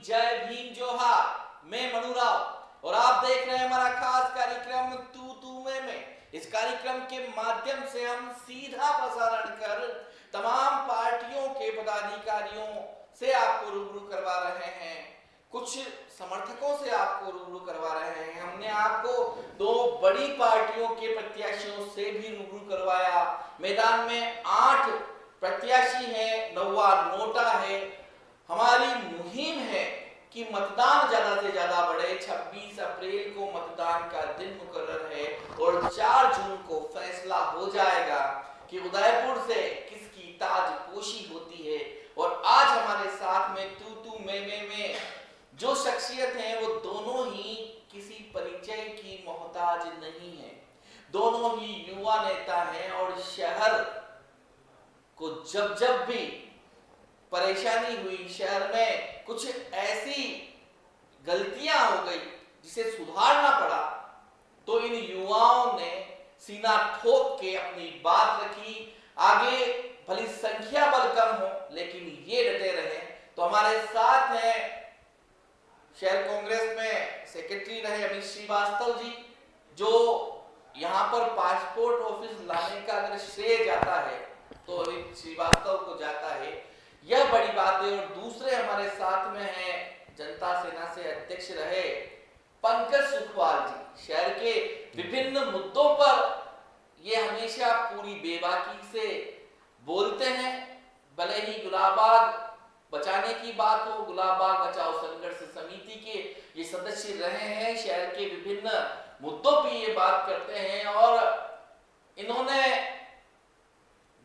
जय भीम जोहार। मैं मनु राव और आप देख रहे हैं हमारा खास कार्यक्रम तू तू मैं। इस कार्यक्रम के माध्यम से हम सीधा प्रसारण कर तमाम पार्टियों के पदाधिकारियों से आपको रूबरू करवा रहे हैं, कुछ समर्थकों से आपको रूबरू करवा रहे हैं। हमने आपको दो बड़ी पार्टियों के प्रत्याशियों से भी रूबरू करवाया। मैदान में 8 प्रत्याशी हैं, 9वां नोटा है। हमारी मुहिम है कि मतदान ज्यादा से ज्यादा बढ़े। 26 अप्रैल को मतदान का दिन मुकर्रर है और 4 जून को फैसला हो जाएगा कि उदयपुर से किसकी ताजपोशी होती है। और आज हमारे साथ में तू तू मैं जो शख्सियत हैं वो दोनों ही किसी परिचय की मोहताज नहीं है। दोनों ही युवा नेता हैं और शहर को जब जब भी परेशानी हुई, शहर में कुछ ऐसी गलतियां हो गई जिसे सुधारना पड़ा, तो इन युवाओं ने सीना ठोक के अपनी बात रखी। आगे भली संख्या बल कम हो लेकिन ये डटे रहे। तो हमारे साथ हैं शहर कांग्रेस में सेक्रेटरी रहे अमित श्रीवास्तव जी, जो यहाँ पर पासपोर्ट ऑफिस लाने का अगर श्रेय जाता है तो अमित श्रीवास्तव को जाता है, यह बड़ी बात है। और दूसरे हमारे साथ में हैं जनता सेना से अध्यक्ष रहे पंकज सुखवाल जी। शहर के विभिन्न मुद्दों पर ये हमेशा पूरी बेबाकी से बोलते हैं। भले ही गुलाबाग बचाने की बात हो, गुलाबाग बचाओ संघर्ष समिति के ये सदस्य रहे हैं, शहर के विभिन्न मुद्दों पे ये बात करते हैं। और इन्होंने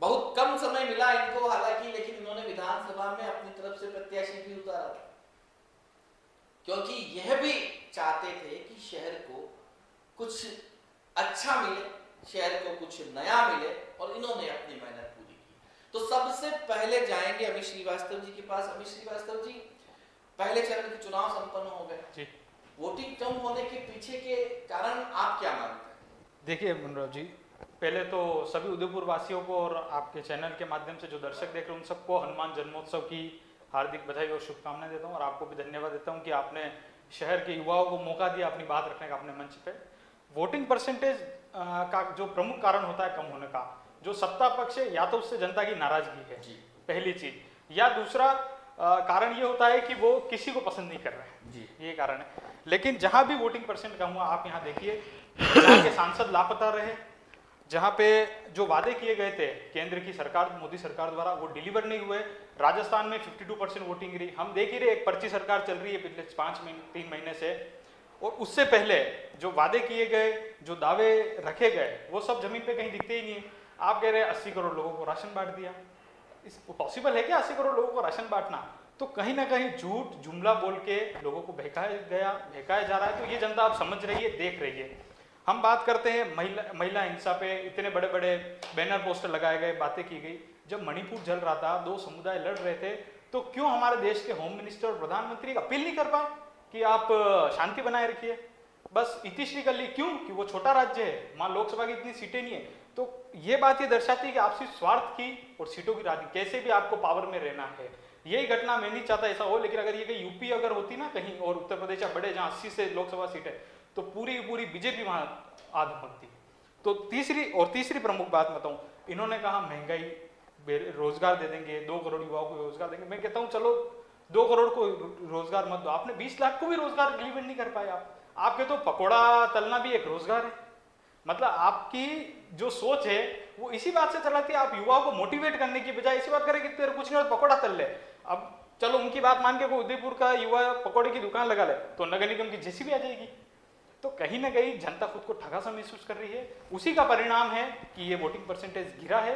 बहुत कम समय मिला इनको हालांकि, लेकिन इन्होंने विधानसभा में अपनी तरफ से प्रत्याशी भी उतारा था, क्योंकि यह भी चाहते थे कि शहर को कुछ अच्छा मिले, शहर को कुछ नया मिले, और इन्होंने अपनी मेहनत पूरी की। तो सबसे पहले जाएंगे अमित श्रीवास्तव जी के पास। अमित श्रीवास्तव जी, पहले चरण के चुनाव संपन्न हो गए, वोटिंग कम होने के पीछे के कारण आप क्या मानते हैं? देखिए मनोज जी, पहले तो सभी उदयपुर वासियों को और आपके चैनल के माध्यम से जो दर्शक देख रहे हैं उन सबको हनुमान जन्मोत्सव की हार्दिक बधाई और शुभकामनाएं देता हूं। और आपको भी धन्यवाद देता हूं कि आपने शहर के युवाओं को मौका दिया अपनी बात रखने का अपने मंच पे। वोटिंग परसेंटेज का जो प्रमुख कारण होता है कम होने का, जो सत्ता पक्ष है, या तो उससे जनता की नाराजगी है पहली चीज, या दूसरा कारण ये होता है कि वो किसी को पसंद नहीं कर रहे हैं, ये कारण है। लेकिन जहां भी वोटिंग परसेंट कम हुआ, आप यहाँ देखिए, यहाँ के सांसद लापता रहे, जहां पे जो वादे किए गए थे केंद्र की सरकार, मोदी सरकार द्वारा, वो डिलीवर नहीं हुए। राजस्थान में 52% वोटिंग रही। हम देख ही रहे, एक पर्ची सरकार चल रही है पिछले 3 महीने से, और उससे पहले जो वादे किए गए, जो दावे रखे गए, वो सब जमीन पे कहीं दिखते ही नहीं है। आप कह रहे हैं 80 करोड़ लोगों को राशन बांट दिया, पॉसिबल है क्या 80 करोड़ लोगों को राशन बांटना? तो कहीं ना कहीं झूठ जुमला बोल के लोगों को बहकाया जा रहा है। तो ये जनता आप समझ रही है, देख रही है। हम बात करते हैं महिला हिंसा पे, इतने बड़े बड़े बैनर पोस्टर लगाए गए, बातें की गई। जब मणिपुर जल रहा था, 2 समुदाय लड़ रहे थे, तो क्यों हमारे देश के होम मिनिस्टर और प्रधानमंत्री अपील नहीं कर पाए कि आप शांति बनाए रखिए? बस इतिश्री कर ली, क्यों? कि वो छोटा राज्य है, वहां लोकसभा की इतनी सीटें नहीं है। तो ये बात ये दर्शाती है कि आपसी स्वार्थ की और सीटों की राजनीति, कैसे भी आपको पावर में रहना है। यही घटना मैं नहीं चाहता ऐसा हो, लेकिन अगर ये कहीं यूपी अगर होती ना कहीं, और उत्तर प्रदेश या बड़े जहां 80 से लोकसभा सीट है, तो पूरी बीजेपी वहां आधुमकती। तो तीसरी प्रमुख बात बताऊं, इन्होंने कहा महंगाई, रोजगार दे देंगे, 2 करोड़ युवाओं को रोजगार देंगे। मैं कहता हूं चलो 2 करोड़ को रोजगार मत दो, आपने 20 लाख को भी रोजगार डिलीवर नहीं कर पाए। आप कहते हो पकौड़ा तलना भी एक रोजगार है। मतलब आपकी जो सोच है वो इसी बात से चलाती है। आप युवाओं को मोटिवेट करने की बजाय इसी बात करें कि तेरे कुछ नहीं हो पकौड़ा तल ले। अब चलो उनकी बात मान के कोई उदयपुर का युवा पकौड़े की दुकान लगा ले तो नगर निगम की जेसीबी आ जाएगी। तो कहीं ना कहीं जनता खुद को ठगा सा महसूस कर रही है। उसी का परिणाम है कि ये वोटिंग परसेंटेज गिरा है,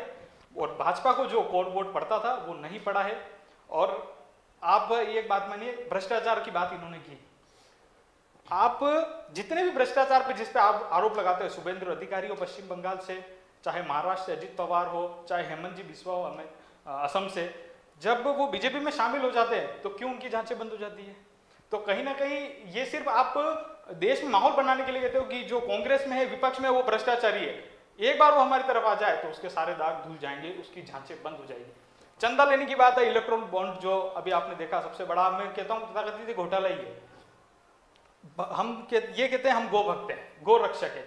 और भाजपा को जो कोड वोट पड़ता था वो नहीं पड़ा है। और आप एक बात मानिए, भ्रष्टाचार की बात इन्होंने की। आप जितने भी भ्रष्टाचार पे जिस पे आप आरोप लगाते हैं, शुभेंदु अधिकारी हो पश्चिम बंगाल से, चाहे महाराष्ट्र से अजित पवार हो, चाहे हेमंत जी बिस्वा हो असम से, जब वो बीजेपी में शामिल हो जाते हैं तो क्यों उनकी जांचें बंद हो जाती है? तो कहीं ना कहीं ये सिर्फ आप देश में माहौल बनाने के लिए कहते हो कि जो कांग्रेस में है, विपक्ष में, वो भ्रष्टाचारी है। एक बार वो हमारी तरफ आ जाए तो उसके सारे दाग धुल जाएंगे, उसकी जांचें बंद हो जाएगी। चंदा लेने की बात है, इलेक्ट्रॉनिक बॉन्ड जो अभी आपने देखा सबसे बड़ा, मैं कहता हूँ तथाकथित घोटाला ही है। ये कहते हैं हम गो भक्त हैं, गो रक्षक है।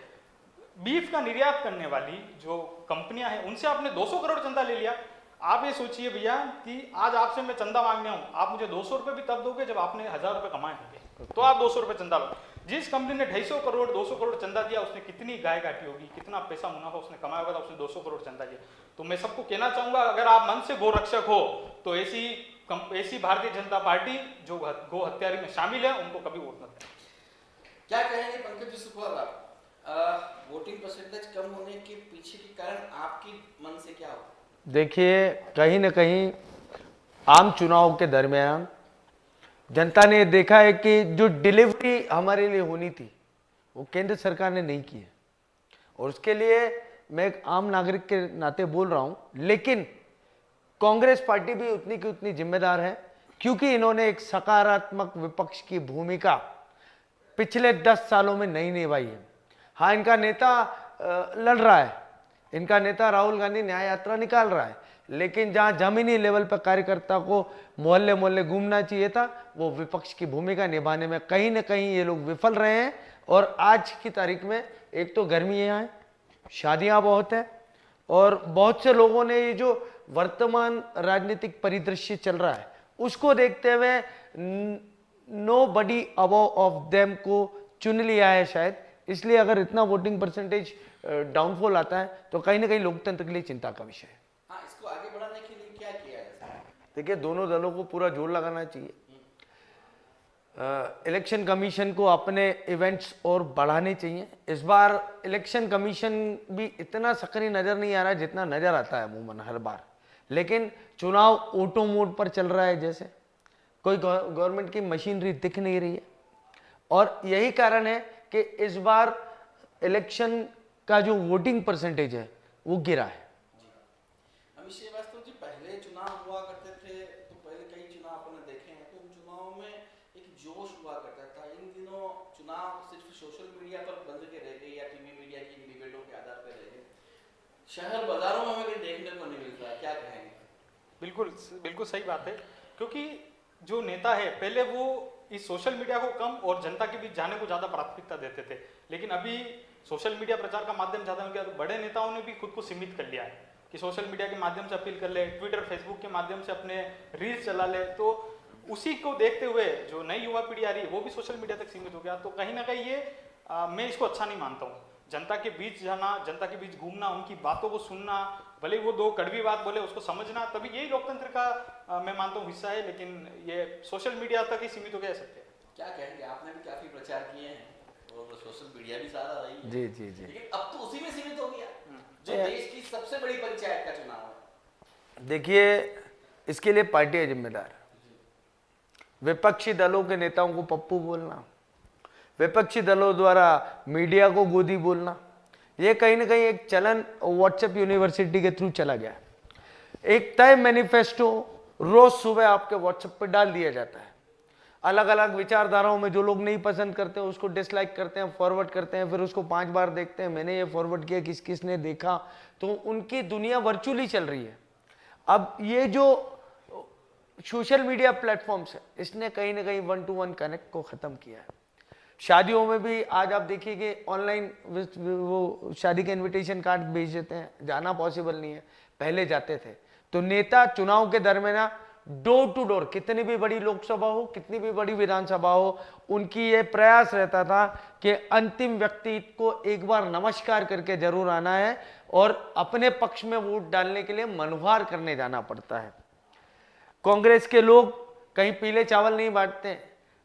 बीफ का निर्यात करने वाली जो कंपनियां हैं उनसे आपने 200 करोड़ चंदा ले लिया। आप ये सोचिए भैया कि आज आपसे मैं चंदा मांगने हूं, आप मुझे 200 रुपए भी तब दोगे जब आपने 1000 रुपए कमाए होंगे, तो आप 200 रुपए चंदा लो। जिस कंपनी ने 250 करोड़ 200 करोड़ चंदा दिया, उसने कितनी गाय काटी होगी, कितना पैसा मुनाफा उसने कमाया होगा, उसने 200 करोड़ चंदा दिया। तो मैं सबको कहना चाहूंगा, अगर आप मन से गो रक्षक हो तो ऐसी भारतीय जनता पार्टी जो गो हत्यारी में शामिल है उनको कभी वोट मत दें। क्या कहेंगे पंकज जी सुखवाल आप, वोटिंग परसेंटेज कम होने के पीछे के कारण आपकी मन से क्या हो? देखिए, कहीं ना कहीं आम चुनाव के दरमियान जनता ने देखा है कि जो डिलीवरी हमारे लिए होनी थी वो केंद्र सरकार ने नहीं की है, और उसके लिए मैं एक आम नागरिक के नाते बोल रहा हूं, लेकिन कांग्रेस पार्टी भी उतनी की उतनी जिम्मेदार है, क्योंकि इन्होंने एक सकारात्मक विपक्ष की भूमिका पिछले 10 सालों में नहीं निभाई है। हाँ, इनका नेता लड़ रहा है, इनका नेता राहुल गांधी न्याय यात्रा निकाल रहा है, लेकिन जहां जमीनी लेवल पर कार्यकर्ता को मोहल्ले मोहल्ले घूमना चाहिए था, वो विपक्ष की भूमिका निभाने में कहीं ना कहीं ये लोग विफल रहे हैं। और आज की तारीख में एक तो गर्मी यहाँ है, शादियां बहुत है, और बहुत से लोगों ने ये जो वर्तमान राजनीतिक परिदृश्य चल रहा है उसको देखते हुए नोबडी अबव ऑफ देम को चुन लिया है शायद। इसलिए अगर इतना वोटिंग परसेंटेज डाउनफॉल आता है तो कहीं ना कहीं लोकतंत्र के लिए चिंता का विषय है। हाँ, इसको आगे बढ़ाने के लिए क्या किया जाए? देखिए, दोनों दलों को पूरा जोर लगाना चाहिए। इलेक्शन कमीशन को अपने इवेंट्स और बढ़ाने चाहिए। इस बार इलेक्शन कमीशन भी इतना सक्रिय नजर नहीं आ रहा है जितना नजर आता है अमूमन हर बार, लेकिन चुनाव ऑटो मोड पर चल रहा है, जैसे कोई गवर्नमेंट की मशीनरी दिख नहीं रही है, और यही कारण है कि इस बार इलेक्शन का जो वोटिंग परसेंटेज है वो गिरा है। अमित श्रीवास्तव जी, पहले चुनाव हुआ करते थे, तो पहले कई चुनाव आपने देखे हैं, तो उन चुनावों में एक जोश हुआ करता था। इन दिनों चुनाव सिर्फ सोशल मीडिया पर बंद के रह गए या टीवी मीडिया की डिबेटों के आधार पर रह गए, शहर बाजारों में हमें देखने को नहीं मिल रहा, क्या कहेंगे? बिल्कुल सही बात है, क्योंकि जो नेता है पहले वो इस सोशल मीडिया को कम और जनता के बीच जाने को ज्यादा प्राथमिकता देते थे, लेकिन अभी सोशल मीडिया प्रचार का माध्यम ज्यादा हो गया, तो बड़े नेताओं ने भी खुद को सीमित कर लिया है कि सोशल मीडिया के माध्यम से अपील कर ले, ट्विटर फेसबुक के माध्यम से अपने रील्स चला ले। तो उसी को देखते हुए जो नई युवा पीढ़ी आ रही है वो भी सोशल मीडिया तक सीमित हो गया। तो कहीं ना कहीं ये मैं इसको अच्छा नहीं मानता हूँ। जनता के बीच जाना, जनता के बीच घूमना, उनकी बातों को सुनना, भले वो दो कड़वी बात बोले उसको समझना, तभी यही लोकतंत्र का मैं मानता हूँ हिस्सा है, लेकिन ये सोशल मीडिया तक ही सीमित हो गया सत्य। क्या कहेंगे, आपने भी काफी प्रचार किए हैं और सोशल मीडिया भी सारा रही है, जी जी जी, लेकिन अब तो उसी में सीमित हो गया जो देश की सबसे बड़ी पंचायत का चुनाव है। देखिए, इसके लिए पार्टियां जिम्मेदार है। विपक्षी दलों के नेताओं को पप्पू बोलना, विपक्षी दलों द्वारा मीडिया को गोदी बोलना, ये कहीं ना कहीं एक चलन व्हाट्सएप यूनिवर्सिटी के थ्रू चला गया। एक तय मैनिफेस्टो रोज सुबह आपके व्हाट्सएप पर डाल दिया जाता है। अलग अलग विचारधाराओं में जो लोग नहीं पसंद करते हैं उसको डिसलाइक करते हैं, फॉरवर्ड करते हैं, फिर उसको 5 बार देखते हैं, मैंने ये फॉरवर्ड किया, किस किस ने देखा, तो उनकी दुनिया वर्चुअली चल रही है। अब ये जो सोशल मीडिया प्लेटफॉर्म्स है, इसने कहीं ना कहीं 1-to-1 कनेक्ट को खत्म किया है। शादियों में भी आज आप देखिए कि ऑनलाइन वो शादी के इनविटेशन कार्ड भेज देते हैं, जाना पॉसिबल नहीं है, पहले जाते थे। तो नेता चुनाव के दरमियान डोर टू डोर, कितनी भी बड़ी लोकसभा हो, कितनी भी बड़ी विधानसभा हो, उनकी ये प्रयास रहता था कि अंतिम व्यक्ति को एक बार नमस्कार करके जरूर आना है, और अपने पक्ष में वोट डालने के लिए मनोहार करने जाना पड़ता है। कांग्रेस के लोग कहीं पीले चावल नहीं बांटते,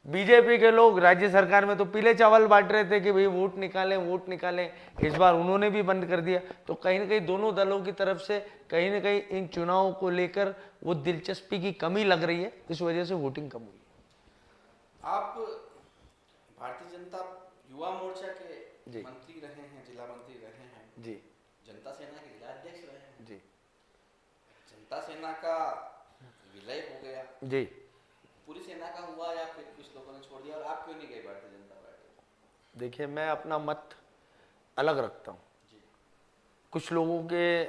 बीजेपी के लोग राज्य सरकार में तो पीले चावल बांट रहे थे कि भाई वोट निकालें वोट निकालें, इस बार उन्होंने भी बंद कर दिया। तो कहीं ना कहीं दोनों दलों की तरफ से कहीं ना कहीं इन चुनावों को लेकर वो दिलचस्पी की कमी लग रही है, इस वजह से वोटिंग कम हुई। आप भारतीय जनता युवा मोर्चा के मंत्री रहे हैं, जिला मंत्री रहे हैं जी, जनता सेना के जिला अध्यक्ष रहे हैं जी, जनता सेना का विलय हो गया जी, पूरी सेना का हुआ या फिर कुछ लोगों ने छोड़ दिया, और आप क्यों नहीं गए भारतीय जनता पार्टी? देखिए, मैं अपना मत अलग रखता हूँ। कुछ लोगों के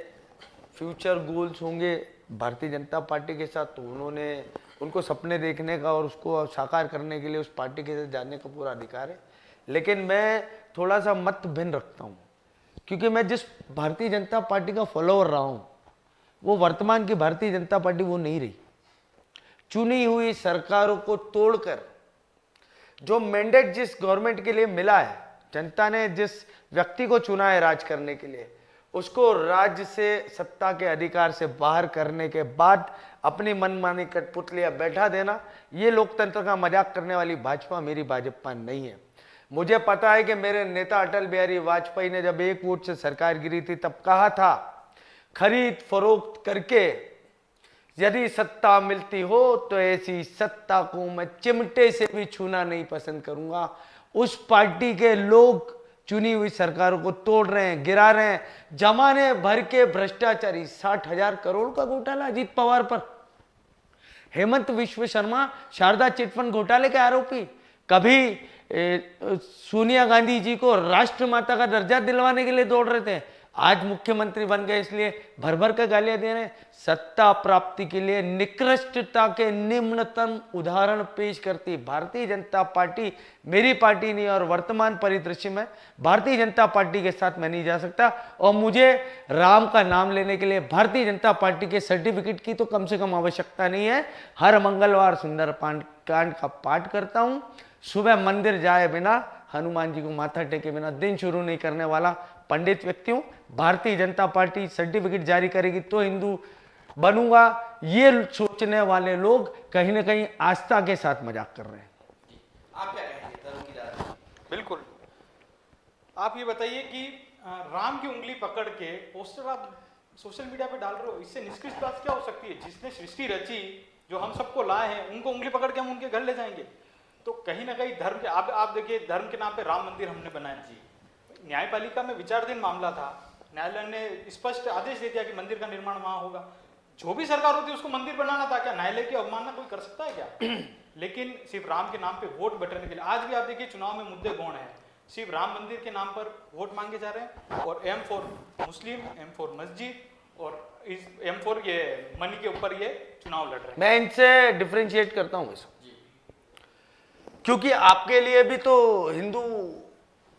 फ्यूचर गोल्स होंगे भारतीय जनता पार्टी के साथ, तो उन्होंने उनको सपने देखने का और उसको साकार करने के लिए उस पार्टी के साथ जाने का पूरा अधिकार है। लेकिन मैं थोड़ा सा मत भिन्न रखता हूँ, क्योंकि मैं जिस भारतीय जनता पार्टी का फॉलोअर रहा हूँ वो वर्तमान की भारतीय जनता पार्टी वो नहीं रही। चुनी हुई सरकारों को तोड़कर जो मैंडेट जिस गवर्नमेंट के लिए मिला है, जनता ने जिस व्यक्ति को चुना है राज करने के लिए, उसको राज्य से, सत्ता के अधिकार से बाहर करने के बाद अपनी मनमानी कठपुतलियां बैठा देना, ये लोकतंत्र का मजाक करने वाली भाजपा मेरी भाजपा नहीं है। मुझे पता है कि मेरे नेता अटल बिहारी वाजपेयी ने जब 1 वोट से सरकार गिरी थी तब कहा था, खरीद फरोख्त करके यदि सत्ता मिलती हो तो ऐसी सत्ता को मैं चिमटे से भी छूना नहीं पसंद करूंगा। उस पार्टी के लोग चुनी हुई सरकारों को तोड़ रहे हैं, गिरा रहे हैं। जमाने भर के भ्रष्टाचारी, 60,000 करोड़ का घोटाला अजीत पवार पर, हेमंत विश्व शर्मा शारदा चिटफंड घोटाले के आरोपी, कभी सोनिया गांधी जी को राष्ट्रमाता का दर्जा दिलवाने के लिए दौड़ रहे थे, आज मुख्यमंत्री बन गए इसलिए भर भर कर गालियां दे रहे हैं। सत्ता प्राप्ति के लिए निकृष्टता के निम्नतम उदाहरण पेश करती भारतीय जनता पार्टी मेरी पार्टी नहीं, और वर्तमान परिदृश्य में भारतीय जनता पार्टी के साथ मैं नहीं जा सकता। और मुझे राम का नाम लेने के लिए भारतीय जनता पार्टी के सर्टिफिकेट की तो कम से कम आवश्यकता नहीं है। हर मंगलवार सुंदर कांड का पाठ करता हूं, सुबह मंदिर जाए बिना, हनुमान जी को माथा टेके बिना दिन शुरू नहीं करने वाला पंडित व्यक्ति हूं। भारतीय जनता पार्टी सर्टिफिकेट जारी करेगी तो हिंदू बनूंगा, ये सोचने वाले लोग कहीं ना कहीं आस्था के साथ मजाक कर रहे हैं। आप क्या कहेंगे धर्म की राजनीति? बिल्कुल, आप ये बताइए कि राम की उंगली पकड़ के पोस्टर आप सोशल मीडिया पे डाल रहे हो, इससे निष्कृष्ट बात क्या हो सकती है? जिसने सृष्टि रची, जो हम सबको लाए हैं, उनको उंगली पकड़ के हम उनके घर ले जाएंगे? तो कहीं ना कहीं धर्म के, आप देखिए, धर्म के नाम पे राम मंदिर हमने बनाया जी, न्यायपालिका में विचाराधीन मामला था, न्यायालय ने स्पष्ट आदेश दे दिया कि मंदिर का निर्माण वहां होगा। जो भी सरकार होती है उसको मंदिर बनाना था, क्या न्यायालय की अवमानना कोई कर सकता है क्या? लेकिन सिर्फ राम के नाम पे वोट बटने के लिए आज भी आप देखिए चुनाव में मुद्दे गौण है, सिर्फ राम मंदिर के नाम पर वोट मांगे जा रहे हैं, और M for Muslim, M for मस्जिद, और इस M फॉर ये मनी के ऊपर ये चुनाव लड़ रहे हैं। मैं इनसे डिफरेंशिएट करता हूं इसको, क्योंकि आपके लिए भी तो हिंदू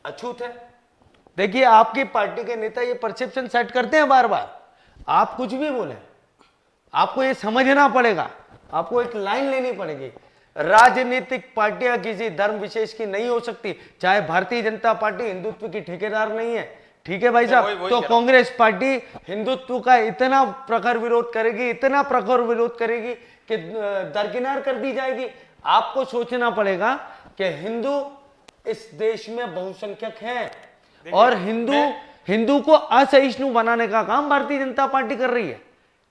अछूत है। देखिए, आपकी पार्टी के नेता ये परसेप्शन सेट करते हैं बार बार, आप कुछ भी बोले, आपको ये समझना पड़ेगा, आपको एक लाइन लेनी पड़ेगी। राजनीतिक पार्टियां किसी धर्म विशेष की नहीं हो सकती, चाहे भारतीय जनता पार्टी हिंदुत्व की ठेकेदार नहीं है, ठीक है भाई साहब? तो कांग्रेस पार्टी हिंदुत्व का इतना प्रखर विरोध करेगी, इतना प्रखर विरोध करेगी कि दरकिनार कर दी जाएगी। आपको सोचना पड़ेगा कि हिंदू इस देश में बहुसंख्यक है, और हिंदू को असहिष्णु बनाने का काम भारतीय जनता पार्टी कर रही है,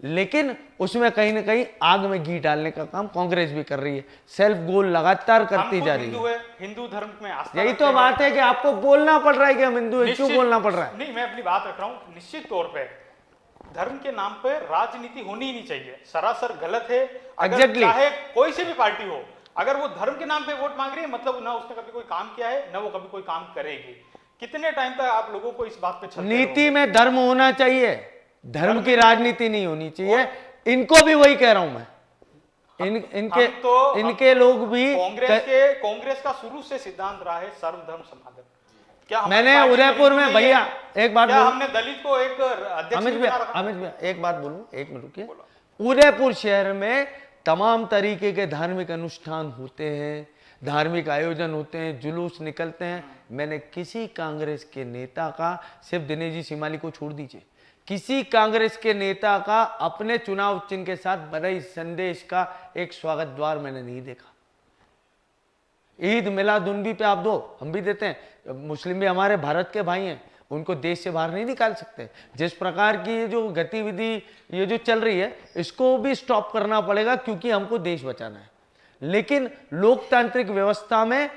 लेकिन उसमें कहीं ना कहीं आग में घी डालने का काम कांग्रेस भी कर रही है। सेल्फ गोल लगातार करती जा रही है। हिंदू धर्म में आस्था, यही तो बात है कि आपको बोलना पड़ रहा है कि हम हिंदू हैं, क्यों बोलना पड़ रहा है? नहीं, मैं अपनी बात रख रहा हूं। निश्चित तौर पे धर्म के नाम पे राजनीति होनी ही नहीं चाहिए, सरासर गलत है। Exactly. चाहे कोई सी भी पार्टी हो, अगर वो धर्म के नाम पे वोट मांग रही है, मतलब ना उसने कभी कोई काम किया है, ना वो कभी कोई काम करेगी। कितने टाइम तक आप लोगों को इस बात पे छलते नीति में धर्म होना चाहिए, धर्म की राजनीति नहीं होनी चाहिए। इनको भी वही कह रहा हूं मैं, इनके लोग भी। कांग्रेस का शुरू से सिद्धांत रहा है सर्वधर्म समाधर्म। क्या मैंने उदयपुर में, भैया एक बात बोलूं, हमने दलित को एक अध्यक्ष अमित भैया एक बात बोलूं, एक मिनट रुकिए। उदयपुर शहर में तमाम तरीके के धार्मिक अनुष्ठान होते हैं, धार्मिक आयोजन होते हैं, जुलूस निकलते हैं। मैंने किसी कांग्रेस के नेता का, सिर्फ दिनेश जी शिमाली को छोड़ दीजिए, किसी कांग्रेस के नेता का अपने चुनाव चिन्ह के साथ बधाई संदेश का एक स्वागत द्वार मैंने नहीं देखा। ईद मिलादुन्नबी पे आप दो, हम भी देते हैं, मुस्लिम भी हमारे भारत के भाई हैं, उनको देश से बाहर नहीं निकाल सकते। जिस प्रकार की ये जो गतिविधि ये जो चल रही है, इसको भी स्टॉप करना पड़ेगा, क्योंकि हमको देश बचाना है। लेकिन लोकतांत्रिक व्यवस्था में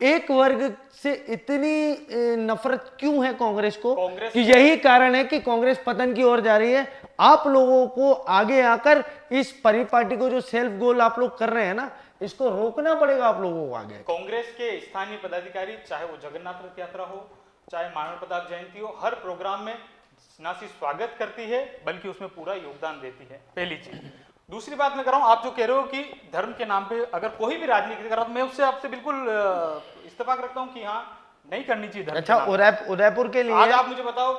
एक वर्ग से इतनी नफरत क्यों है कांग्रेस को? कि यही कारण है कि कांग्रेस पतन की ओर जा रही है। आप लोगों को आगे आकर इस परिपाटी को, जो सेल्फ गोल आप लोग कर रहे हैं ना, इसको रोकना पड़ेगा आप लोगों को आगे। कांग्रेस के स्थानीय पदाधिकारी, चाहे वो जगन्नाथ रथ यात्रा हो, चाहे मानव प्रताप जयंती हो, हर प्रोग्राम में ना सिर्फ स्वागत करती है बल्कि उसमें पूरा योगदान देती है, पहली चीज। दूसरी बात मैं कर रहा हूं, आप जो कह रहे हो कि धर्म के नाम पे अगर कोई भी राजनीति कर रहा है, मैं उससे आपसे बिल्कुल इत्तेफाक रखता हूं कि हाँ नहीं करनी चाहिए धर्म के अच्छा, नाम पे। उदयपुर के लिए आज आप मुझे बताओ,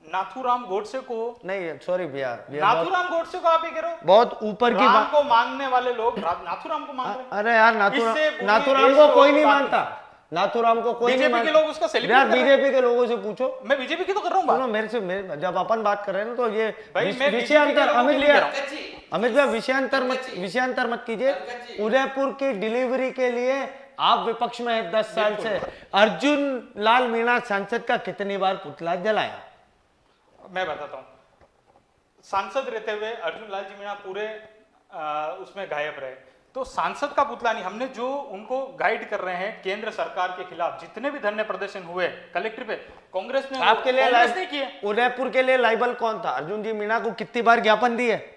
नाथूराम गोडसे को, नहीं सॉरी भैया, नाथूराम गोडसे को आप ये कह रहे हो, बहुत ऊपर की राम बात। को मांगने वाले लोग नाथूराम को मांग रहे हैं। अरे यार, इससे पूरे नाथूराम देश को को कोई नहीं बात- मानता, नाथूराम को कोई नहीं बीजेपी के मानता। लोग उसका यार सेलिब्रेट कर रहे हैं। बीजेपी के लोगों से पूछो। मैं बीजेपी की तो कर रहा हूँ बात। सुनो जब अपन बात कर रहे हैं ना, तो ये भाई, मैं विषयांतर, बीजेपी के लोगों अमित के लिए भैया, कह रहा पंकज जी, अमित भैया विषयांतर मत कीजिए। पंकज जी। उदयपुर की डिलीवरी के लिए आप विपक्ष में हैं 10 साल से। अर्जुन लाल मीणा सांसद का कितनी बार पुतला जलाया? मैं बताता हूँ, सांसद रहते हुए अर्जुन लाल जी मीणा पूरे उसमें गायब रहे, तो सांसद का पुतला नहीं, हमने जो उनको गाइड कर रहे हैं केंद्र सरकार के खिलाफ जितने भी धरने प्रदर्शन हुए कलेक्टर पे, कांग्रेस ने आपके लिए कांग्रेस नहीं किए। उदयपुर के लिए लाइबल कौन था? अर्जुन जी मीणा को कितनी बार ज्ञापन दिए?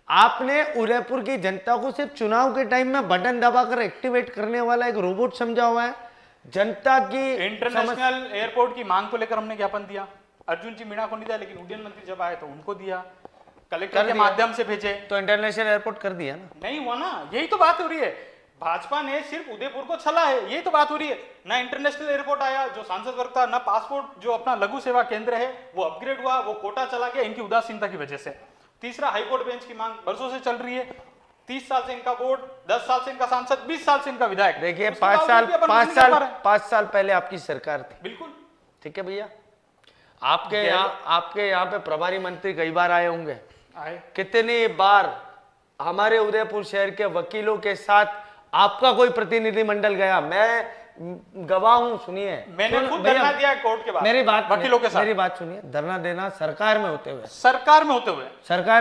आपने उदयपुर की जनता को सिर्फ चुनाव के टाइम में बटन दबाकर एक्टिवेट करने वाला एक रोबोट समझा हुआ है। जनता की इंटरनेशनल एयरपोर्ट की मांग को लेकर हमने ज्ञापन दिया, अर्जुन जी मीणा को नहीं दिया, लेकिन उड्डयन मंत्री जब आए तो उनको दिया, कलेक्टर के माध्यम से भेजे, तो इंटरनेशनल एयरपोर्ट कर दिया ना। नहीं हुआ ना। यही तो बात हो रही है, भाजपा ने सिर्फ उदयपुर को छला है, यही तो बात हो रही है। ना इंटरनेशनल एयरपोर्ट आया जो सांसद वर्ग था, ना पासपोर्ट जो अपना लघु सेवा केंद्र है वो अपग्रेड हुआ, वो कोटा चला गया इनकी उदासीनता की वजह से। तीसरा, हाईकोर्ट बेंच की मांग बरसों से चल रही है, 30 साल से इनका बोर्ड, 10 साल से इनका सांसद, 20 साल से इनका विधायक। देखिए, उसके 5 बावजूद साल भी अपन कुछ नहीं कर पा रहे हैं। 5 साल पहले आपकी सरकार थी, बिल्कुल ठीक है भैया। आपके यहाँ पे प्रभारी मंत्री कई बार आए होंगे, आए, कितनी बार हमारे उदयपुर शहर के वकीलों के साथ आपका कोई प्रतिनिधिमंडल गया? मैं गवाह हूं, सुनिए। मैंने खुद धरना दिया कोर्ट के बाद, मेरी बात वकीलों के साथ। मेरी बात सुनिए। धरना देना सरकार में होते हुए, सरकार में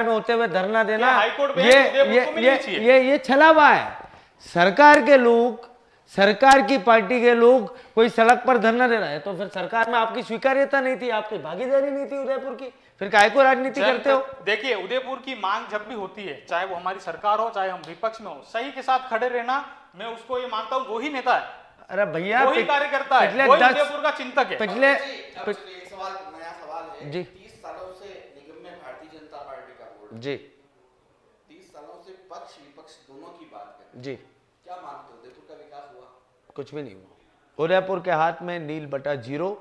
होते हुए धरना देना, ये हाईकोर्ट बेंच उदयपुर को मिलनी चाहिए। ये छलावा है। सरकार के लोग, सरकार की पार्टी के लोग कोई सड़क पर धरना दे रहा है, तो फिर सरकार में आपकी स्वीकार्यता नहीं थी, आपकी भागीदारी नहीं थी उदयपुर की, फिर काहे को राजनीति करते हो? देखिए, उदयपुर की मांग जब भी होती है, चाहे वो हमारी सरकार हो चाहे हम विपक्ष में हो, सही के साथ खड़े रहना, मैं उसको ये मानता हूँ, वही नेता है, अरे भैया, वही कार्यकर्ता है, पिछले वही 10 उदयपुर का चिंतक है। पिछले अब चलिए एक सवाल, नया सवाल है जी। 30 सालों से निगम में भारतीय जनता पार्टी का बोर्ड, जी 30 सालों से पक्ष विपक्ष दोनों की बात करें, जी, क्या मानते हो उदयपुर का विकास हुआ? कुछ भी नहीं हुआ। उदयपुर के हाथ में नील बटा 0,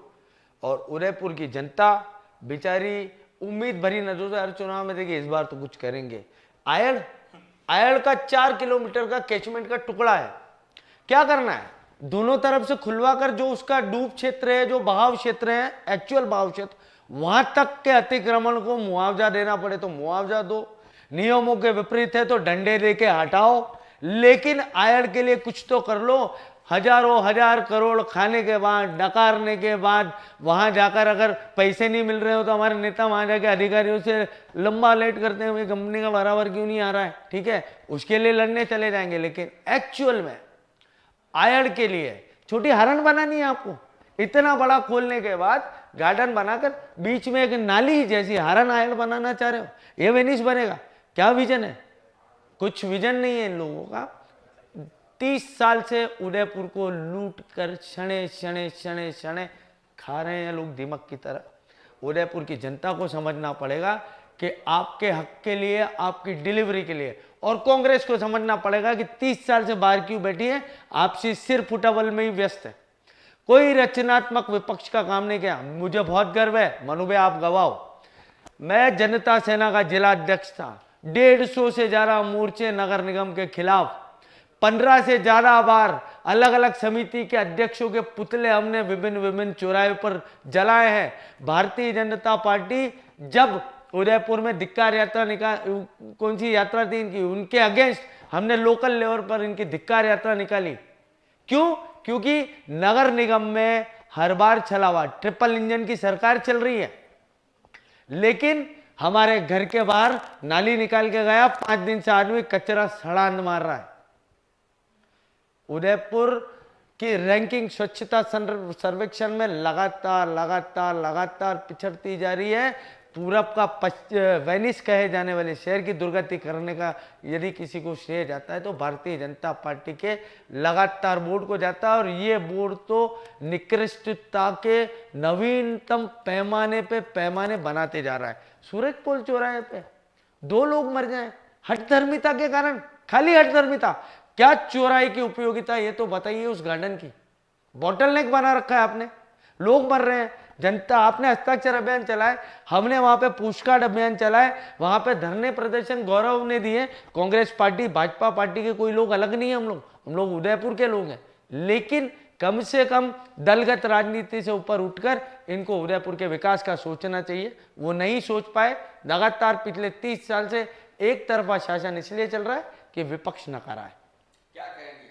और उदयपुर की जनता बेचारी उम्मीद भरी नजरों से हर चुनाव में देखिए इस बार तो कुछ करेंगे। आयड़ का 4 किलोमीटर का कैचमेंट का टुकड़ा है, क्या करना है? दोनों तरफ से खुलवा कर जो उसका डूब क्षेत्र है, जो बहाव क्षेत्र है, एक्चुअल बहाव क्षेत्र, वहां तक के अतिक्रमण को मुआवजा देना पड़े तो मुआवजा दो, नियमों के विपरीत है तो डंडे दे के हटाओ, लेकिन आयड़ के लिए कुछ तो कर लो। हजारों हजार करोड़ खाने के बाद, डकारने के बाद, वहां जाकर अगर पैसे नहीं मिल रहे हो तो हमारे नेता वहां जाके अधिकारियों से लंबा लेट करते हैं, कंपनी का बराबर क्यों नहीं आ रहा है, ठीक है, उसके लिए लड़ने चले जाएंगे। लेकिन एक्चुअल में आयड़ के लिए छोटी हरण बनानी है आपको, इतना बड़ा खोलने के बाद गार्डन बनाकर बीच में एक नाली जैसी हरण आयड़ बनाना चाह रहे हो, ये वेनिस बनेगा? क्या विजन है? कुछ विजन नहीं है इन लोगों का। 30 साल से उदयपुर को लूट कर क्षणे क्षणे क्षणे क्षणे खा रहे हैं लोग दीमक की तरह। उदयपुर की जनता को समझना पड़ेगा कि आपके हक के लिए, आपकी डिलीवरी के लिए, और कांग्रेस को समझना पड़ेगा कि 30 साल से बाहर क्यों बैठी है, आपसी सिर फुटबल में ही व्यस्त है, कोई रचनात्मक विपक्ष का काम नहीं किया। मुझे बहुत गर्व है, मनु भाई आप गवाओ, मैं जनता सेना का जिला अध्यक्ष था, 150 से ज्यादा मोर्चे नगर निगम के खिलाफ, 15 से ज्यादा बार अलग अलग समिति के अध्यक्षों के पुतले हमने विभिन्न चौराहे पर जलाए हैं। भारतीय जनता पार्टी जब उदयपुर में धिक्कार यात्रा कौन सी यात्रा थी इनकी, उनके अगेंस्ट हमने लोकल लेवल पर इनकी धिक्कार यात्रा निकाली। क्यों? क्योंकि नगर निगम में हर बार छलावा, ट्रिपल इंजन की सरकार चल रही है, लेकिन हमारे घर के बाहर नाली निकाल के गया, 5 दिन से आदमी कचरा सड़ान मार रहा है। उदयपुर की रैंकिंग स्वच्छता सर्वेक्षण में लगातार पिछड़ती जा रही है। पूरब का वेनिस कहे जाने वाले शहर की दुर्गति करने का यदि किसी को श्रेय जाता है तो भारतीय जनता पार्टी के लगातार बोर्ड को जाता है। और ये बोर्ड तो निकृष्टता के नवीनतम पैमाने पे पैमाने बनाते जा रहा है। सूरजपोल चौराहे पे 2 लोग मर जाए हठधर्मिता के कारण, खाली हठधर्मिता। क्या चौराहे की उपयोगिता ये तो बताइए उस गार्डन की। बॉटल नेक बना रखा है आपने, लोग मर रहे हैं। जनता, आपने हस्ताक्षर अभियान चलाए, हमने वहां पे पुष्कार्ड अभियान चलाए, वहां पे धरने प्रदर्शन गौरव ने दिए। कांग्रेस पार्टी भाजपा पार्टी के कोई लोग अलग नहीं है, हम लोग उदयपुर के लोग हैं। लेकिन कम से कम दलगत राजनीति से ऊपर उठकर इनको उदयपुर के विकास का सोचना चाहिए। वो नहीं सोच पाए। लगातार पिछले 30 साल से एक तरफा शासन इसलिए चल रहा है कि विपक्ष नकारा है। क्या कहेंगे?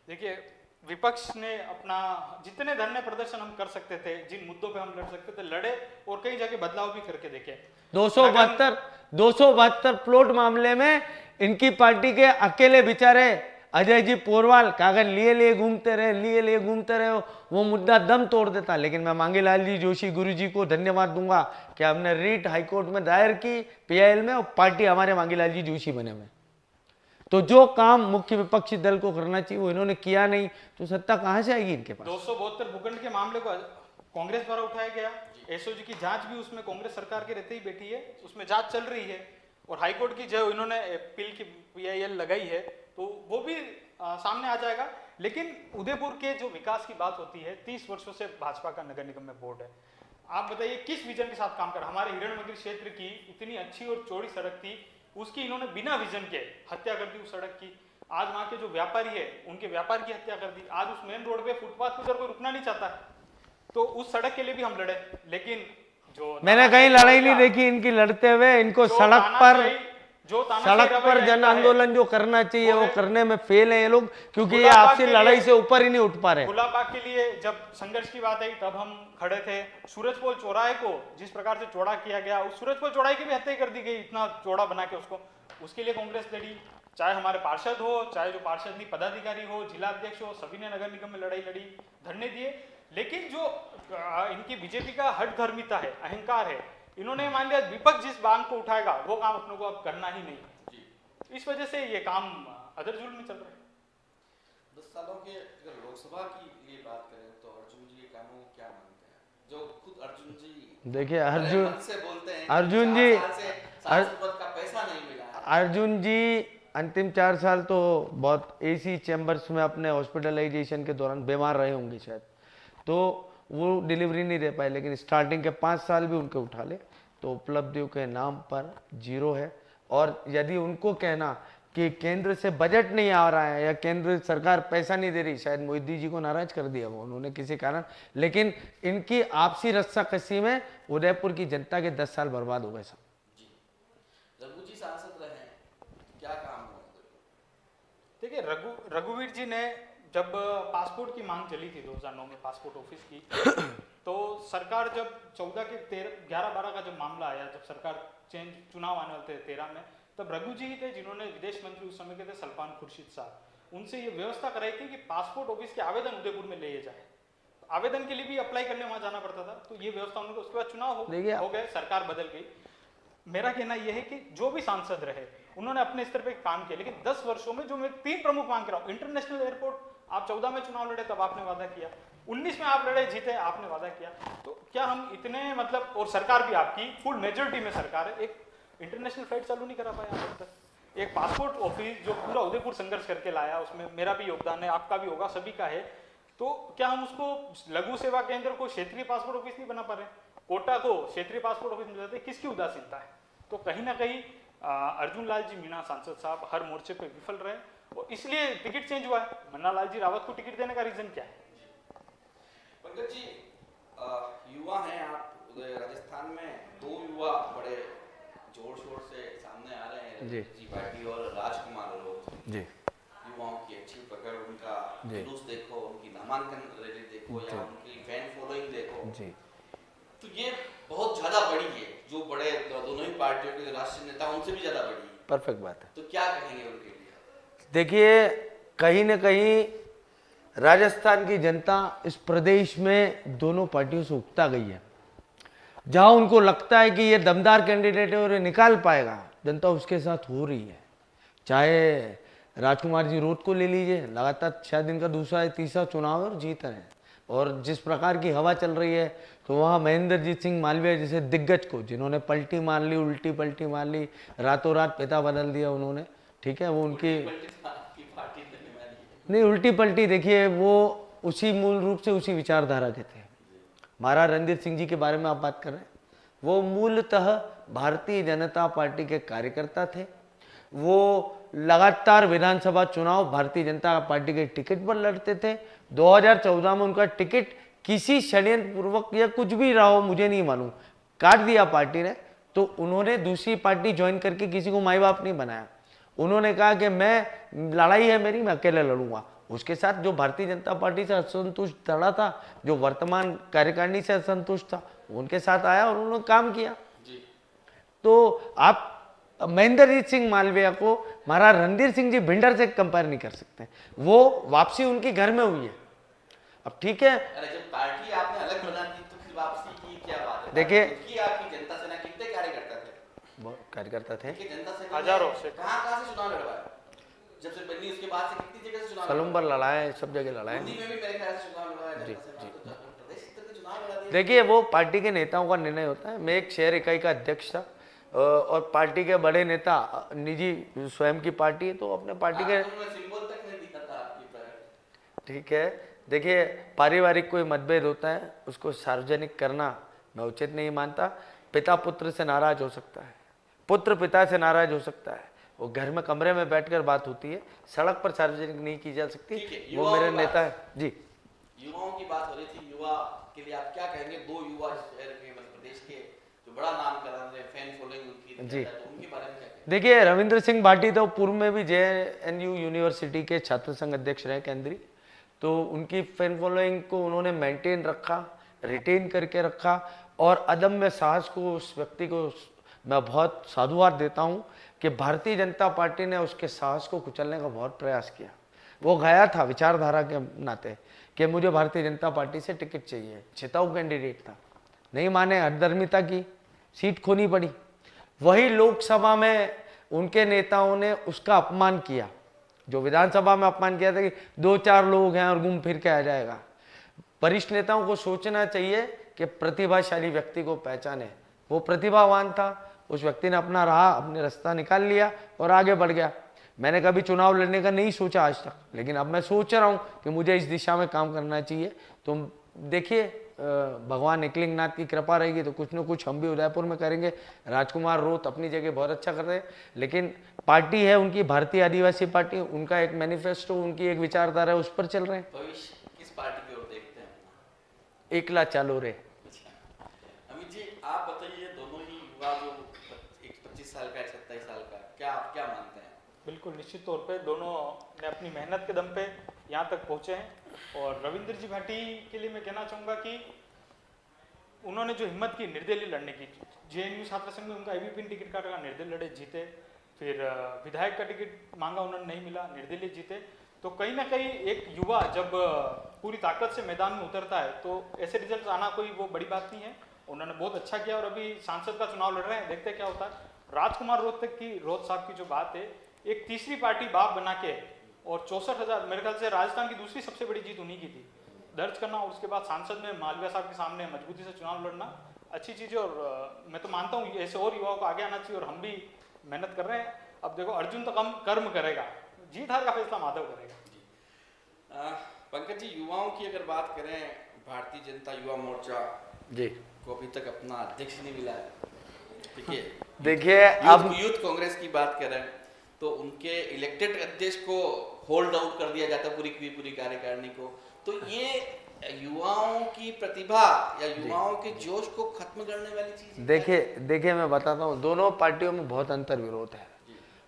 देखिए, विपक्ष ने अपना जितने धरने प्रदर्शन हम कर सकते थे, जिन मुद्दों पे हम लड़ सकते थे लड़े, और कई जगह बदलाव भी करके देखे। 272 प्लॉट मामले में इनकी पार्टी के अकेले बेचारे अजय जी पोरवाल कागज लिए घूमते रहे, वो मुद्दा दम तोड़ देता। लेकिन मैं मांगीलाल जी जोशी गुरु जी को धन्यवाद दूंगा कि हमने रीट हाईकोर्ट में दायर की PIL में, और पार्टी हमारे मांगीलाल जी जोशी बने हुए। तो जो काम मुख्य विपक्षी दल को करना चाहिए वो इन्होंने किया नहीं, तो सत्ता कहां से आएगी इनके पास? 272 भूखंड के मामले को कांग्रेस द्वारा उठाया गया। एसओजी की जांच भी उसमें कांग्रेस सरकार के रहते ही बैठी है, उसमें जांच चल रही है। और हाईकोर्ट की जो इन्होंने अपील की PIL लगाई है तो वो भी सामने आ जाएगा। लेकिन उदयपुर के जो विकास की बात होती है, 30 वर्षों से भाजपा का नगर निगम में बोर्ड है। आप बताइए किस विजन के साथ काम कर। हमारे हिरणमंदिर क्षेत्र की इतनी अच्छी और चौड़ी सड़क थी, उसकी इन्होंने बिना विजन के हत्या कर दी उस सड़क की। आज वहां के जो व्यापारी है उनके व्यापार की हत्या कर दी। आज उस मेन रोड पे फुटपाथ पर कोई रुकना नहीं चाहता, तो उस सड़क के लिए भी हम लड़े। लेकिन जो मैंने कहीं लड़ाई नहीं देखी इनकी लड़ते हुए। इनको सड़क पर जन आंदोलन जो करना चाहिए वो करने में फेल है ये लोग, क्योंकि ये आपसी लड़ाई से ऊपर ही नहीं उठ पा रहे। गुलाबाग के लिए जब संघर्ष की बात आई तब हम खड़े थे। सूरजपोल चौराहे को जिस प्रकार से चौड़ा किया गया, उस सूरजपोल चौराहे की भी हत्या कर दी गई, इतना चौड़ा बना के उसको। उसके लिए कांग्रेस लड़ी, चाहे हमारे पार्षद हो, चाहे जो पार्षद नहीं पदाधिकारी हो, जिला अध्यक्ष हो, सभी ने नगर निगम में लड़ाई लड़ी, धरने दिए। लेकिन जो इनकी बीजेपी का हठधर्मिता है, अहंकार है, इन्होंने मान लिया विपक्ष जिस बांग को उठाएगा वो काम अपनों को अब करना ही नहीं। इस वजह से ये काम अदरजुल में चल रहा है। 10 सालों के अगर लोकसभा की ये बात करें तो अर्जुन जी के कामों को क्या मानते हैं? जो खुद अर्जुन जी देखिए, अर्जुन जी अंतिम 4 साल तो बहुत AC चैम्बर्स में अपने हॉस्पिटलाइजेशन के दौरान बीमार रहे होंगे शायद, तो वो डिलीवरी नहीं दे पाए। लेकिन स्टार्टिंग के 5 साल भी उनके उठा ले तो उपलब्धियों के नाम पर 0 है। और यदि उनको कहना कि केंद्र से बजट नहीं आ रहा है या केंद्र सरकार पैसा नहीं दे रही, शायद मोदी जी को नाराज कर दिया वो उन्होंने किसी कारण। लेकिन इनकी आपसी रस्साकसी में उदयपुर की जनता के 10 साल बर्बाद हो गए सब। रघु जी सांसद रहे, क्या काम हुआ? देखिए, रघुवीर जी ने जब पासपोर्ट की मांग चली थी 2009 में पासपोर्ट ऑफिस की, तो सरकार जब 14 के 11-12 का जब मामला आया, जब सरकार चुनाव आने वाले थे 13 में, तब रघु जी ही थे जिन्होंने विदेश मंत्री उस समय के थे सल्मान खुर्शीद साहब, उनसे ये व्यवस्था कराई थी कि पासपोर्ट ऑफिस के आवेदन उदयपुर में ले जाए। आवेदन के लिए भी अप्लाई करने वहां जाना पड़ता था, तो ये व्यवस्था उन्होंने, उसके बाद चुनाव हो गए, सरकार बदल गई। मेरा कहना यह है कि जो भी सांसद रहे उन्होंने अपने स्तर पे काम किया, लेकिन 10 वर्षों में जो मैं 3 प्रमुख मांग रहा हूँ, इंटरनेशनल एयरपोर्ट, आप 14 में चुनाव लड़े तब आपने वादा किया, 19 में आप लड़े जीते आपने वादा किया, तो क्या हम इतने मतलब, और सरकार भी आपकी फुल मेजोरिटी में सरकार है, एक इंटरनेशनल फ्लाइट चालू नहीं करा पाया अब तक। एक पासपोर्ट ऑफिस जो पूरा उदयपुर संघर्ष करके लाया, उसमें मेरा भी योगदान है, आपका भी होगा, सभी का है, तो क्या हम उसको लघु सेवा केंद्र को क्षेत्रीय पासपोर्ट ऑफिस नहीं बना पा रहे? कोटा को क्षेत्रीय पासपोर्ट ऑफिस में जाते, किसकी उदासीनता है? तो कहीं ना कहीं अर्जुन लाल जी मीणा सांसद साहब हर मोर्चे पे विफल रहे, और इसलिए टिकट चेंज हुआ है। मन्ना लाल जी रावत को टिकट देने का रीजन क्या है? पंकज जी, युवा हैं आप, राजस्थान में 2 युवा बड़े जोर शोर से सामने आ रहे हैं, जी पार्टी और राजकुमार लोग जी। युवाओं की अच्छी पकड़, उनका जुलूस देखो, उनकी नामांकन रैली देखो या उनकी फैन फॉलोइंग देखो जी, तो ये बहुत ज्यादा बड़ी है। जो बड़े दोनों ही पार्टियों के राष्ट्रीय नेता उनसे भी ज्यादा बड़ी है। परफेक्ट बात है। तो क्या कहेंगे उनके लिए? देखिए, कहीं ना कहीं राजस्थान की जनता इस प्रदेश में दोनों पार्टियों से उकता गई है। जहां उनको लगता है कि ये दमदार कैंडिडेट है और ये निकाल पाएगा, जनता उसके साथ हो रही है। चाहे राजकुमार जी रोड को ले लीजिए, लगातार शायद इनका दूसरा या तीसरा चुनाव है और जीत रहे हैं। और जिस प्रकार की हवा चल रही है, तो वहाँ महेंद्रजीत सिंह मालवीय जैसे दिग्गज को, जिन्होंने पलटी मार ली, उल्टी पलटी मार ली, रातों रात पिता बदल दिया उन्होंने, ठीक है, वो उनकी नहीं उल्टी पलटी, देखिए वो उसी मूल रूप से उसी विचारधारा के थे। महाराज रणधीर सिंह जी के बारे में आप बात कर रहे हैं, वो मूलतः भारतीय जनता पार्टी के कार्यकर्ता थे। वो लगातार विधानसभा चुनाव भारतीय जनता पार्टी के टिकट पर लड़ते थे। 2014 में उनका टिकट किसी षड्यंत्र पूर्वक या कुछ भी रहा हो, मुझे नहीं मालूम, काट दिया पार्टी ने, तो उन्होंने दूसरी पार्टी ज्वाइन करके किसी को माई बाप नहीं बनाया। उन्होंने कहा कि मैं लड़ाई है मेरी, मैं अकेले लड़ूंगा। उसके साथ जो भारतीय जनता पार्टी से असंतुष्ट लड़ा था, जो वर्तमान कार्यकारिणी से असंतुष्ट था, उनके साथ आया और उन्होंने काम किया। तो आप महेंद्रजीत सिंह मालवीय को महाराज रणधीर सिंह जी भिंडर से कंपेयर नहीं कर सकते। वो वापसी उनकी घर में हुई है। अब ठीक है, अरे जब पार्टी आपने अलग बना दी तो फिर वापसी की क्या बात है? देखिए आपकी जनता सेना कितने कार्यकर्ता थे? बहुत कार्यकर्ता थे, जनता सेना हजारों से, कहां से चुनाव लड़वाए? जब से बनी उसके बाद से कितनी जगह से चुनाव सलूम्बर लड़ाए, सब जगह लड़ाए। दिल्ली में भी मेरे ख्याल से चुनाव लड़वाया। जी, जी प्रदेश स्तर के चुनाव लड़ा दिए। देखिए वो पार्टी के नेताओं का निर्णय होता है। मैं एक शहर इकाई का अध्यक्ष था और पार्टी के बड़े नेता, निजी स्वयं की पार्टी है, तो अपने पार्टी के सिंबल तक नहीं दिखा था आपकी। ठीक है, देखिए पारिवारिक कोई मतभेद होता है, उसको सार्वजनिक करना मैं उचित नहीं मानता। पिता पुत्र से नाराज हो सकता है, पुत्र पिता से नाराज हो सकता है, वो घर में कमरे में बैठकर बात होती है, सड़क पर सार्वजनिक नहीं की जा सकती। वो मेरे नेता है जी। युवाओं की बात हो रही थी, युवा के लिए आप क्या कहेंगे? दो युवा शहर के मध्य प्रदेश के जो बड़ा नाम करा रहे हैं, फैन फॉलोइंग उनकी जी, तो उनके बारे में क्या कहेंगे? देखिए रविंद्र सिंह भाटी तो पूर्व में भी JNU यूनिवर्सिटी के छात्र संघ अध्यक्ष रहे केंद्रीय, तो उनकी फैन फॉलोइंग को उन्होंने मेंटेन रखा, रिटेन करके रखा, और अदम्य साहस को उस व्यक्ति को मैं बहुत साधुवाद देता हूँ कि भारतीय जनता पार्टी ने उसके साहस को कुचलने का बहुत प्रयास किया। वो गया था विचारधारा के नाते कि मुझे भारतीय जनता पार्टी से टिकट चाहिए, छिताऊ कैंडिडेट था, नहीं माने, हठधर्मिता की, सीट खोनी पड़ी। वही लोकसभा में उनके नेताओं ने उसका अपमान किया, जो विधानसभा में अपमान किया था कि 2-4 लोग हैं और घूम फिर के आ जाएगा। वरिष्ठ नेताओं को सोचना चाहिए कि प्रतिभाशाली व्यक्ति को पहचाने। वो प्रतिभावान था, उस व्यक्ति ने अपना अपने रास्ता निकाल लिया और आगे बढ़ गया। मैंने कभी चुनाव लड़ने का नहीं सोचा आज तक, लेकिन अब मैं सोच रहा हूँ कि मुझे इस दिशा में काम करना चाहिए। तो देखिए भगवान एकलिंग नाथ की कृपा रहेगी तो कुछ न कुछ हम भी उदयपुर में करेंगे। राजकुमार रोत अपनी जगह बहुत अच्छा कर रहे हैं, लेकिन पार्टी है उनकी भारतीय आदिवासी पार्टी, उनका एक मैनिफेस्टो, उनकी एक विचारधारा है, उस पर चल रहे हैं। भविष्य किस पार्टी की ओर देखते हैं? एकला चालो रे। अमित जी आप बताइए, दोनों ही युवा जो एक 25 साल का, 27 साल का, क्या आप क्या मानते हैं? बिल्कुल निश्चित तौर पे दोनों ने अपनी मेहनत के दम पे यहाँ तक पहुँचे हैं। और रविंद्र जी भाटी के लिए मैं कहना चाहूँगा कि उन्होंने जो हिम्मत की निर्दलीय लड़ने की, JNU छात्र संघ में उनका ABP टिकट का निर्दलीय लड़े, जीते। फिर विधायक का टिकट मांगा, उन्होंने नहीं मिला, निर्दलीय जीते। तो कहीं ना कहीं एक युवा जब पूरी ताकत से मैदान में उतरता है तो ऐसे रिजल्ट आना कोई वो बड़ी बात नहीं है। उन्होंने बहुत अच्छा किया और अभी सांसद का चुनाव लड़ रहे हैं, देखते हैं क्या होता है। राजकुमार रोत साहब की जो बात है, एक तीसरी पार्टी बाप बना के और 64,000, मेरे ख्याल से राजस्थान की दूसरी सबसे बड़ी जीत उन्हीं की थी, दर्ज करना, और उसके बाद सांसद में मालवीय साहब के सामने मजबूती से चुनाव लड़ना अच्छी चीज़ है। और मैं तो मानता हूँ ऐसे और युवाओं को आगे आना चाहिए, और हम भी मेहनत कर रहे हैं। अब देखो अर्जुन तो कम कर्म करेगा, जीत हार का फैसला माधव करेगा। पंकज जी, युवाओं की अगर बात करें, भारतीय जनता युवा मोर्चा जी को अभी तक अपना अध्यक्ष नहीं मिला है, ठीक है। देखिए अब यूथ कांग्रेस की बात करें तो उनके इलेक्टेड अध्यक्ष को होल्ड आउट कर दिया जाता है पूरी कार्यकारिणी को। तो ये युवाओं की प्रतिभा या युवाओं के जोश को खत्म करने वाली चीज है। देखिए मैं बताता हूँ, दोनों पार्टियों में बहुत अंतर विरोध है।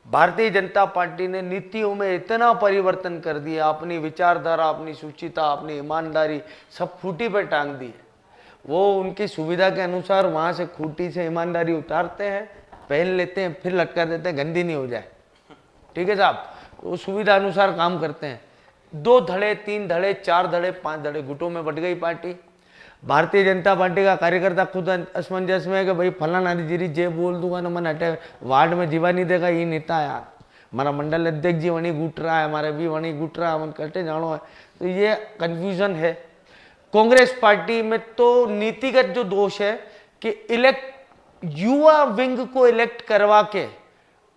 भारतीय जनता पार्टी ने नीतियों में इतना परिवर्तन कर दिया, अपनी विचारधारा, अपनी सुचिता, अपनी ईमानदारी सब खूंटी पर टांग दी है। वो उनकी सुविधा के अनुसार वहाँ से खूंटी से ईमानदारी उतारते हैं, पहन लेते हैं, फिर लटका देते हैं, गंदी नहीं हो जाए, ठीक है साहब। वो सुविधा अनुसार काम करते हैं। 2 धड़े, 3 धड़े, 4 धड़े, 5 धड़े गुटों में बट गई पार्टी। भारतीय जनता पार्टी का कार्यकर्ता खुद असमंजस में है कि भाई फलाना जीरी जे बोल दूंगा ना मन हटे वार्ड में जीवा नहीं देगा, ये नेता यार हमारा मंडल अध्यक्ष जी वहीं गुट रहा है, हमारे भी वहीं गुट रहा है, मन करते जानो है। तो ये कन्फ्यूजन है कांग्रेस पार्टी में। तो नीतिगत जो दोष है कि युवा विंग को इलेक्ट करवा के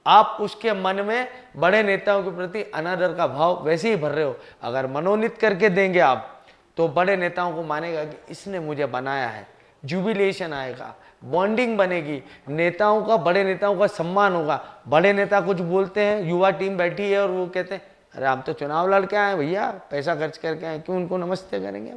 आप उसके मन में बड़े नेताओं के प्रति अनादर का भाव वैसे ही भर रहे हो। अगर मनोनीत करके देंगे आप तो बड़े नेताओं को मानेगा कि इसने मुझे बनाया है, जुबिलेशन आएगा, बॉन्डिंग बनेगी, नेताओं का बड़े नेताओं का सम्मान होगा। बड़े नेता कुछ बोलते हैं, युवा टीम बैठी है और वो कहते हैं अरे हम तो चुनाव लड़ के आए भैया, पैसा खर्च करके आए, क्यों उनको नमस्ते करेंगे।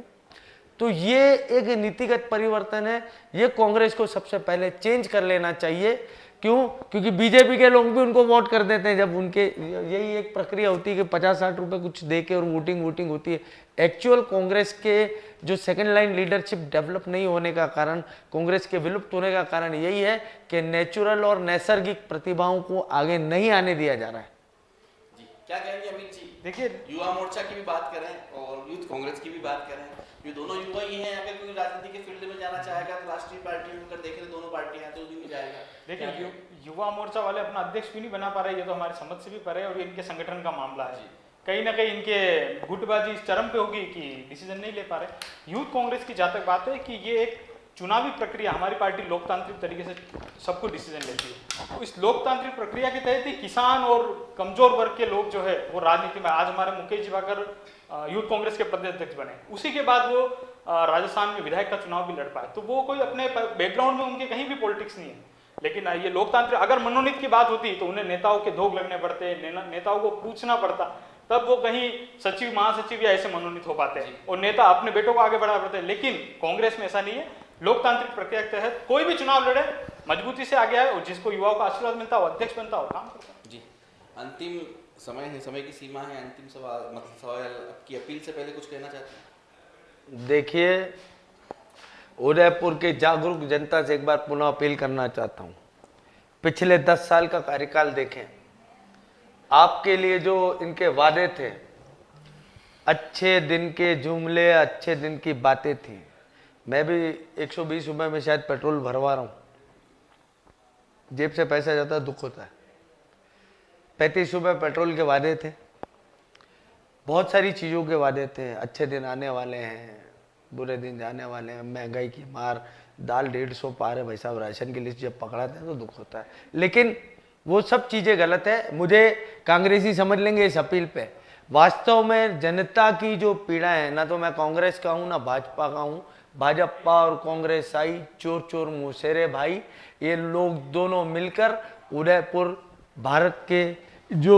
तो ये एक नीतिगत परिवर्तन है, ये कांग्रेस को सबसे पहले चेंज कर लेना चाहिए। क्यों? क्योंकि बीजेपी के लोग भी उनको वोट कर देते हैं जब उनके, यही एक प्रक्रिया होती है कि 50-60 रुपए कुछ दे के और वोटिंग होती है। एक्चुअल कांग्रेस के जो सेकंड लाइन लीडरशिप डेवलप नहीं होने का कारण, कांग्रेस के विलुप्त होने का कारण यही है कि नेचुरल और नैसर्गिक प्रतिभाओं को आगे नहीं आने दिया जा रहा है। जी, क्या कहेंगे अमित जी? देखिए, युवा मोर्चा की भी बात करें और यूथ कांग्रेस की भी बात करें, ये दोनों युवा ही हैं। अगर कोई राजनीति के फील्ड में जाना चाहेगा तो राष्ट्रीय पार्टी में अगर देखें दोनों पार्टियां तो उसी में जाएगा। देखिए युवा मोर्चा वाले अपना अध्यक्ष भी नहीं बना पा रहे, ये तो हमारी समझ से भी परे और ये इनके संगठन का मामला है। कहीं ना कहीं इनके गुटबाजी इस चरम पे होगी कि डिसीजन नहीं ले पा रहे। यूथ कांग्रेस की जहाँ तक बात है कि ये एक चुनावी प्रक्रिया, हमारी पार्टी लोकतांत्रिक तरीके से सबको डिसीजन लेती है। तो इस लोकतांत्रिक प्रक्रिया के तहत ही किसान और कमजोर वर्ग के लोग जो है वो राजनीति में, आज हमारे मुकेश दिवाकर यूथ कांग्रेस के प्रदेश अध्यक्ष बने, उसी के बाद वो राजस्थान में विधायक का चुनाव भी लड़ पाए। तो वो कोई अपने बैकग्राउंड में उनके कहीं भी पॉलिटिक्स नहीं है। लेकिन ये लोकतांत्रिक, अगर मनोनीत की बात होती तो उन्हें नेताओं के धोख लगने पड़ते, नेताओं को पूछना पड़ता, तब वो कहीं सचिव महासचिव या ऐसे मनोनीत हो पाते हैं और नेता अपने बेटों को आगे बढ़ा पड़ते हैं। लेकिन कांग्रेस में ऐसा नहीं है। लोकतांत्रिक प्रक्रिया के तहत कोई भी चुनाव लड़े, मजबूती से आगे आए और जिसको युवाओं का आशीर्वाद मिलता हो, अध्यक्ष बनता हो, काम करता है। जी, अंतिम समय है, समय की सीमा है, अंतिम सवाल, मतलब सवाल आपकी अपील से पहले कुछ कहना चाहते हैं? देखिए, उदयपुर के जागरूक जनता से एक बार पुनः अपील करना चाहता हूँ। पिछले 10 साल का कार्यकाल देखें, आपके लिए जो इनके वादे थे, अच्छे दिन के जुमले, अच्छे दिन की बातें थी। मैं भी 120 रुपये में शायद पेट्रोल भरवा रहा हूँ, जेब से पैसा जाता है, दुख होता है। 35 रुपये पेट्रोल के वादे थे, बहुत सारी चीज़ों के वादे थे। अच्छे दिन आने वाले हैं, बुरे दिन जाने वाले हैं, महंगाई की मार, दाल 150 पार है भाई साहब, राशन की लिस्ट जब पकड़ाते हैं तो दुख होता है। लेकिन वो सब चीज़ें गलत है। मुझे कांग्रेसी समझ लेंगे इस अपील पे। वास्तव में जनता की जो पीड़ा है, ना तो मैं कांग्रेस का हूँ ना भाजपा का हूँ। भाजपा और कांग्रेस आई चोर चोर मुसेरे भाई, ये लोग दोनों मिलकर उदयपुर भारत के जो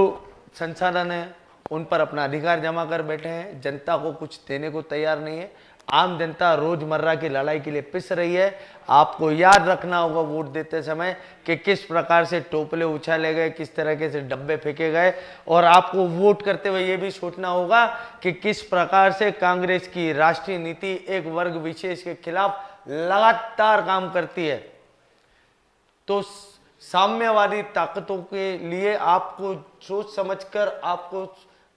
संसाधन है उन पर अपना अधिकार जमा कर बैठे हैं। जनता को कुछ देने को तैयार नहीं है। आम जनता रोजमर्रा की लड़ाई के लिए पिस रही है। आपको याद रखना होगा वोट देते समय कि किस प्रकार से टोपले उछाले गए, किस तरीके से डब्बे फेंके गए, और आपको वोट करते हुए ये भी सोचना होगा कि किस प्रकार से कांग्रेस की राष्ट्रीय नीति एक वर्ग विशेष के खिलाफ लगातार काम करती है। तो साम्यवादी ताकतों के लिए आपको सोच समझकर, आपको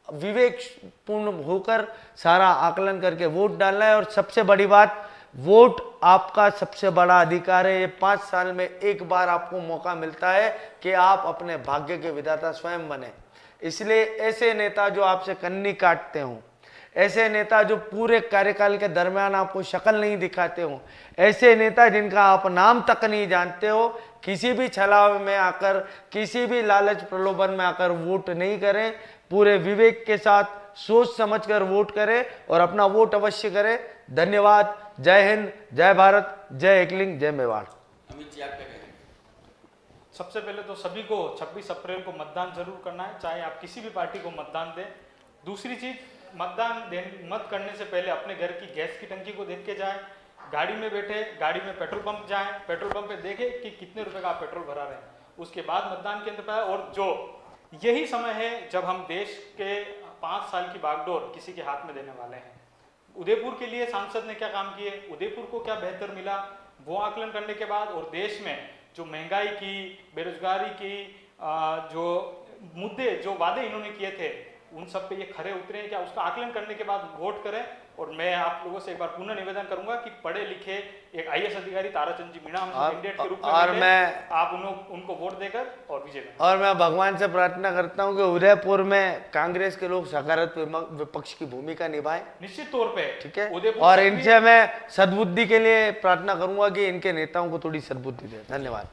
विवेकपूर्ण होकर सारा आकलन करके वोट डालना है। और सबसे बड़ी बात, वोट आपका सबसे बड़ा अधिकार है। ये 5 साल में एक बार आपको मौका मिलता है कि आप अपने भाग्य के विधाता स्वयं बने। इसलिए ऐसे नेता जो आपसे कन्नी काटते हों, ऐसे नेता जो पूरे कार्यकाल के दरमियान आपको शक्ल नहीं दिखाते हो, ऐसे नेता जिनका आप नाम तक नहीं जानते हो, किसी भी छलावे में आकर, किसी भी लालच प्रलोभन में आकर वोट नहीं करें। पूरे विवेक के साथ सोच समझकर वोट करें और अपना वोट अवश्य करें। धन्यवाद। जय हिंद, जय भारत, जय एकलिंग, जय मेवाड़। अमित जी, आप क्या कहेंगे? सबसे पहले तो सभी को 26 अप्रैल को मतदान जरूर करना है, चाहे आप किसी भी पार्टी को मतदान दें। दूसरी चीज, मतदान मत करने से पहले अपने घर की गैस की टंकी को देख के जाएं। गाड़ी में बैठे, गाड़ी में पेट्रोल पंप जाएं, पेट्रोल पंप पे देखें कि कितने रुपए का आप पेट्रोल भरा रहे हैं। उसके बाद मतदान केंद्र पर। और जो यही समय है जब हम देश के 5 साल की बागडोर किसी के हाथ में देने वाले हैं। उदयपुर के लिए सांसद ने क्या काम किए, उदयपुर को क्या बेहतर मिला, वो आकलन करने के बाद, और देश में जो महंगाई की, बेरोजगारी की, जो मुद्दे, जो वादे इन्होंने किए थे, उन सब पे ये खरे उतरे हैं क्या, उसका आकलन करने के बाद वोट करें। और मैं आप लोगों से एक बार पुनः निवेदन करूंगा कि पढ़े लिखे एक IAS अधिकारी ताराचंद जी मीणा हमको कैंडिडेट के रूप में और मिले, मैं आप उनको वोट देकर और विजय करें। और मैं भगवान से प्रार्थना करता हूं कि उदयपुर में कांग्रेस के लोग सकारात्मक विपक्ष की भूमिका निभाएं, निश्चित तौर पे ठीक है। उदयपुर और से भी- इनसे मैं सद्बुद्धि के लिए प्रार्थना करूंगा कि इनके नेताओं को थोड़ी सद्बुद्धि दें। धन्यवाद।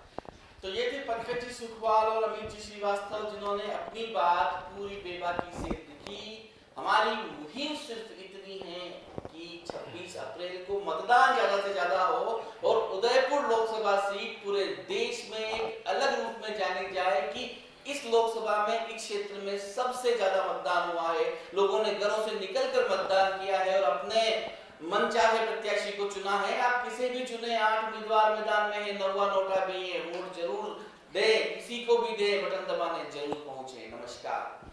तो ये थे पंकज जी सुखवाल और अमित जी श्रीवास्तव, जिन्होंने अपनी बात पूरी बेबाकी से लिखी। हमारी मुहिम सिर्फ इतनी है कि 26 अप्रैल को मतदान ज्यादा से ज्यादा हो और उदयपुर लोकसभा सीट पूरे देश में एक अलग रूप में जानी जाए कि इस लोकसभा में इस क्षेत्र में सबसे ज्यादा मतदान हुआ है, लोगों ने घरों से निकलकर मतदान किया है और अपने मनचाहे प्रत्याशी को चुना है। आप किसे भी चुने, 8 उम्मीदवार मैदान में है, 9वां नोटा भी है, वोट जरूर दे, किसी को भी दे, बटन दबाने जरूर पहुंचे। नमस्कार।